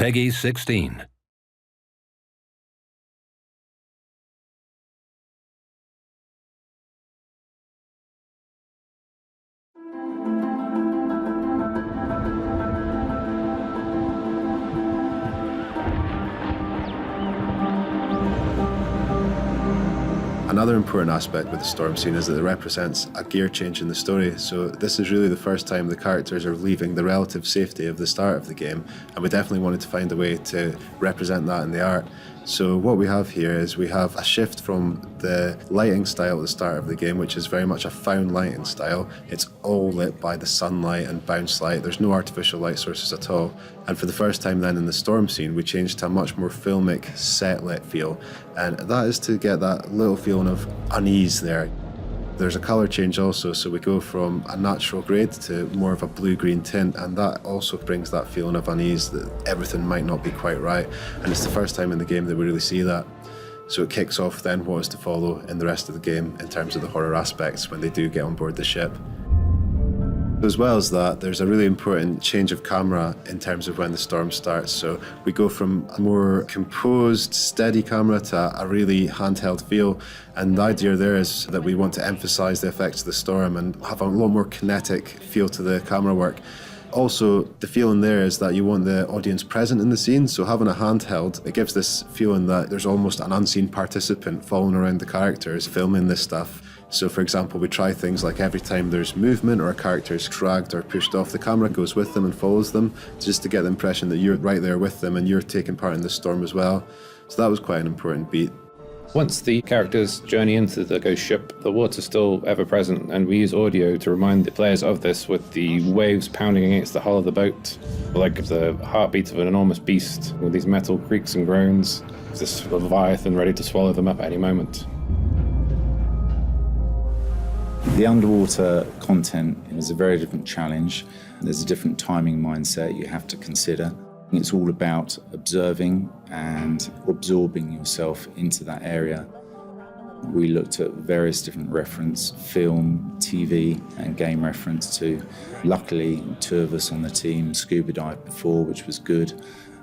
Peggy 16. Another important aspect with the storm scene is that it represents a gear change in the story, so this is really the first time the characters are leaving the relative safety of the start of the game, and we definitely wanted to find a way to represent that in the art. So what we have here is we have a shift from the lighting style at the start of the game, which is very much a found lighting style. It's all lit by the sunlight and bounce light. There's no artificial light sources at all. And for the first time then in the storm scene, we changed to a much more filmic, set-lit feel. And that is to get that little feeling of unease there. There's a colour change also, so we go from a natural grade to more of a blue-green tint, and that also brings that feeling of unease that everything might not be quite right. And it's the first time in the game that we really see that. So it kicks off then what is to follow in the rest of the game in terms of the horror aspects when they do get on board the ship. As well as that, there's a really important change of camera in terms of when the storm starts. So we go from a more composed, steady camera to a really handheld feel. And the idea there is that we want to emphasize the effects of the storm and have a lot more kinetic feel to the camera work. Also, the feeling there is that you want the audience present in the scene, so having a handheld, it gives this feeling that there's almost an unseen participant following around the characters filming this stuff. So for example, we try things like every time there's movement or a character is dragged or pushed off, the camera goes with them and follows them, just to get the impression that you're right there with them and you're taking part in the storm as well. So that was quite an important beat. Once the characters journey into the ghost ship, the water's still ever present, and we use audio to remind the players of this with the waves pounding against the hull of the boat, like the heartbeat of an enormous beast with these metal creaks and groans, this leviathan ready to swallow them up at any moment. The underwater content is a very different challenge. There's a different timing mindset you have to consider. It's all about observing and absorbing yourself into that area. We looked at various different reference, film, TV and game reference too. Luckily, 2 of us on the team scuba dived before, which was good.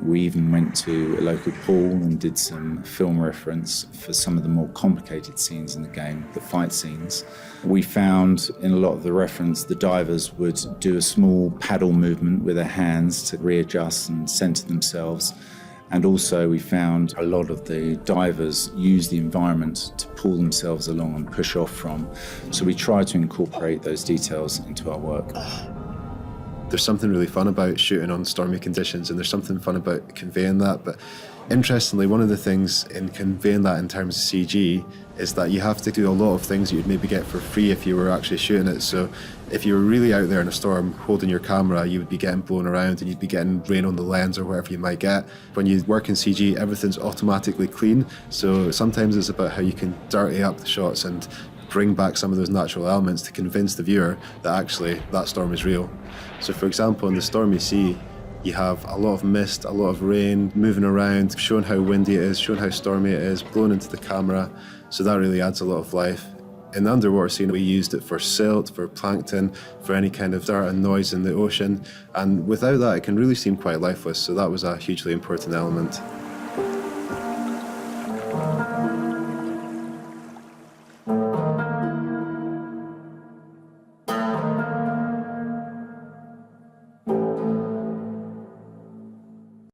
We even went to a local pool and did some film reference for some of the more complicated scenes in the game, the fight scenes. We found in a lot of the reference, the divers would do a small paddle movement with their hands to readjust and center themselves. And also we found a lot of the divers use the environment to pull themselves along and push off from. So we try to incorporate those details into our work. There's something really fun about shooting on stormy conditions, and there's something fun about conveying that. But interestingly, one of the things in conveying that in terms of CG is that you have to do a lot of things that you'd maybe get for free if you were actually shooting it. So if you were really out there in a storm holding your camera, you would be getting blown around and you'd be getting rain on the lens or whatever you might get. When you work in CG, everything's automatically clean. So sometimes it's about how you can dirty up the shots and bring back some of those natural elements to convince the viewer that actually that storm is real. So for example, in the stormy sea, you have a lot of mist, a lot of rain moving around, showing how windy it is, showing how stormy it is, blowing into the camera. So that really adds a lot of life. In the underwater scene, we used it for silt, for plankton, for any kind of dirt and noise in the ocean. And without that, it can really seem quite lifeless. So that was a hugely important element.